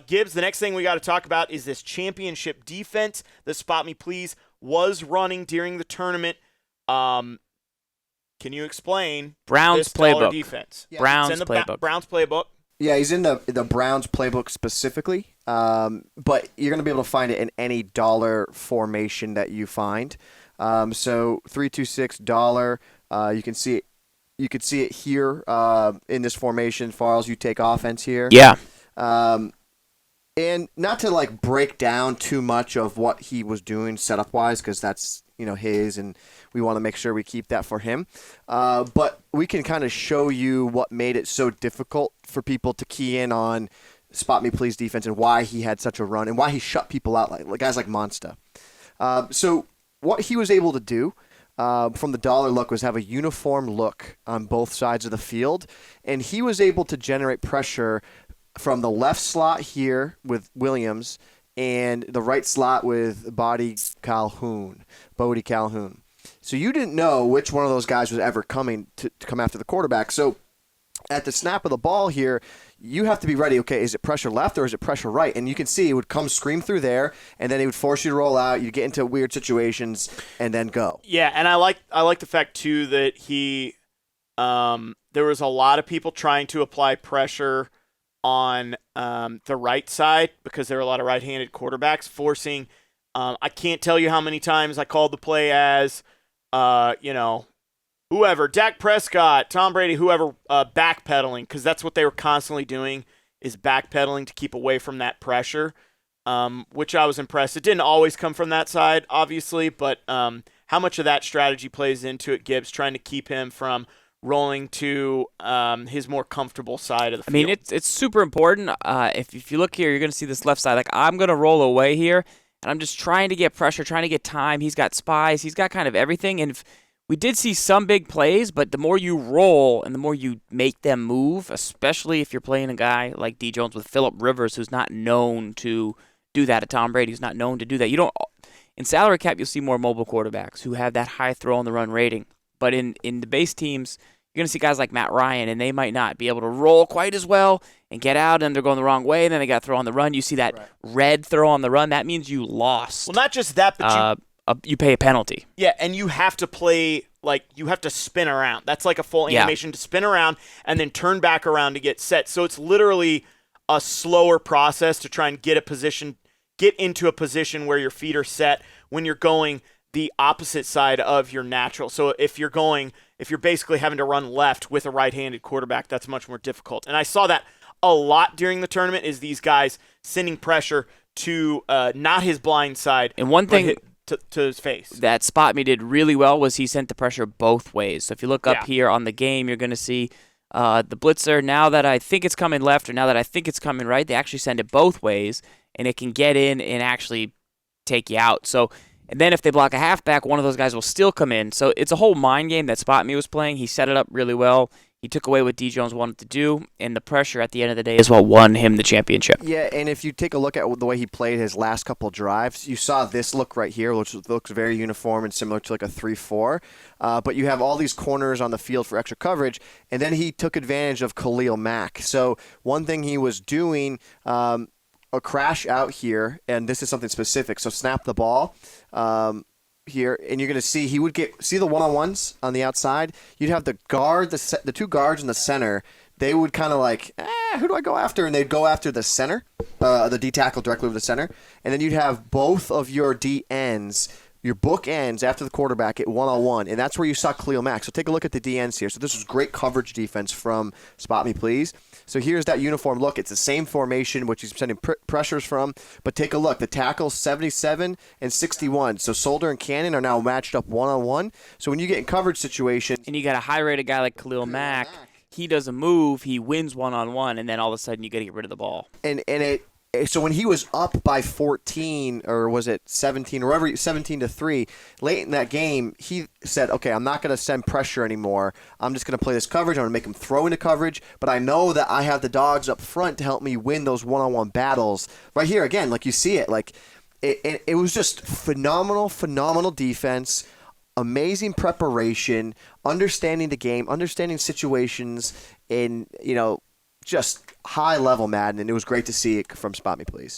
Gibbs, the next thing we got to talk about is this championship defense that Spotmeplzzz was running during the tournament. Can you explain Browns this dollar playbook defense? Yeah. Browns playbook. Browns playbook. Yeah, he's in the Browns playbook specifically, but you're going to be able to find it in any dollar formation that you find. So 3-2-6 dollar, you can see it. You could see it here in this formation as far as you take offense here. Yeah. And not to like break down too much of what he was doing setup wise, because that's his, and we want to make sure we keep that for him. But we can kind of show you what made it so difficult for people to key in on Spotmeplzzz defense and why he had such a run and why he shut people out like guys like Monsta. So what he was able to do from the dollar look was have a uniform look on both sides of the field, and he was able to generate pressure from the left slot here with Williams and the right slot with Bodie Calhoun. So you didn't know which one of those guys was ever coming to come after the quarterback. So at the snap of the ball here, you have to be ready. Okay, is it pressure left or is it pressure right? And you can see it would come scream through there, and then it would force you to roll out. You'd get into weird situations and then go. Yeah, and I like the fact too that he there was a lot of people trying to apply pressure on the right side because there were a lot of right-handed quarterbacks forcing. I can't tell you how many times I called the play as, whoever, Dak Prescott, Tom Brady, whoever, backpedaling, because that's what they were constantly doing is backpedaling to keep away from that pressure, which I was impressed. It didn't always come from that side, obviously, but how much of that strategy plays into it, Gibbs, trying to keep him from rolling to his more comfortable side of the field. I mean, it's super important. If you look here, you're going to see this left side. Like, I'm going to roll away here, and I'm just trying to get pressure, trying to get time. He's got spies. He's got kind of everything. And we did see some big plays, but the more you roll and the more you make them move, especially if you're playing a guy like D. Jones with Phillip Rivers, who's not known to do that, at Tom Brady, who's not known to do that. You don't. In salary cap, you'll see more mobile quarterbacks who have that high throw on the run rating. But in the base teams, you're going to see guys like Matt Ryan, and they might not be able to roll quite as well and get out, and they're going the wrong way, and then they got to throw on the run. You see that red throw on the run, that means you lost. Well, not just that, but you pay a penalty. Yeah, and you have to play, like, you have to spin around. That's like a full animation to spin around and then turn back around to get set. So it's literally a slower process to try and get into a position where your feet are set when you're going the opposite side of your natural. So if you're basically having to run left with a right-handed quarterback, that's much more difficult. And I saw that a lot during the tournament is these guys sending pressure to not his blind side. And one thing to his face that Spotme did really well was he sent the pressure both ways. So if you look up here on the game, you're going to see the blitzer, now that I think it's coming left or now that I think it's coming right, they actually send it both ways, and it can get in and actually take you out. So, and then if they block a halfback, one of those guys will still come in. So it's a whole mind game that Spotme was playing. He set it up really well. He took away what D. Jones wanted to do, and the pressure at the end of the day is what won him the championship. Yeah, and if you take a look at the way he played his last couple drives, you saw this look right here, which looks very uniform and similar to like a 3-4. But you have all these corners on the field for extra coverage, and then he took advantage of Khalil Mack. So one thing he was doing, a crash out here, and this is something specific, so snap the ball. Here, and you're going to see he would see the one-on-ones on the outside. You'd have the guard, the two guards in the center. They would kind of like, who do I go after? And they'd go after the center, the D tackle directly over the center. And then you'd have both of your D ends, your book ends after the quarterback at one-on-one, and that's where you saw Khalil Mack. So take a look at the D ends here. So this was great coverage defense from Spotmeplzzz. So here's that uniform look. It's the same formation, which he's sending pressures from. But take a look. The tackles, 77 and 61. So Solder and Cannon are now matched up one-on-one. So when you get in coverage situations, and you got a high-rated guy like Khalil Mack, he doesn't move, he wins one-on-one, and then all of a sudden you got to get rid of the ball. So when he was up by 14, or was it 17, or whatever, 17-3, late in that game, he said, okay, I'm not going to send pressure anymore. I'm just going to play this coverage. I'm going to make him throw into coverage, but I know that I have the dogs up front to help me win those one-on-one battles. Right here, again, like you see it, like it was just phenomenal defense, amazing preparation, understanding the game, understanding situations, and, just high level Madden, and it was great to see it from Spot Me Please.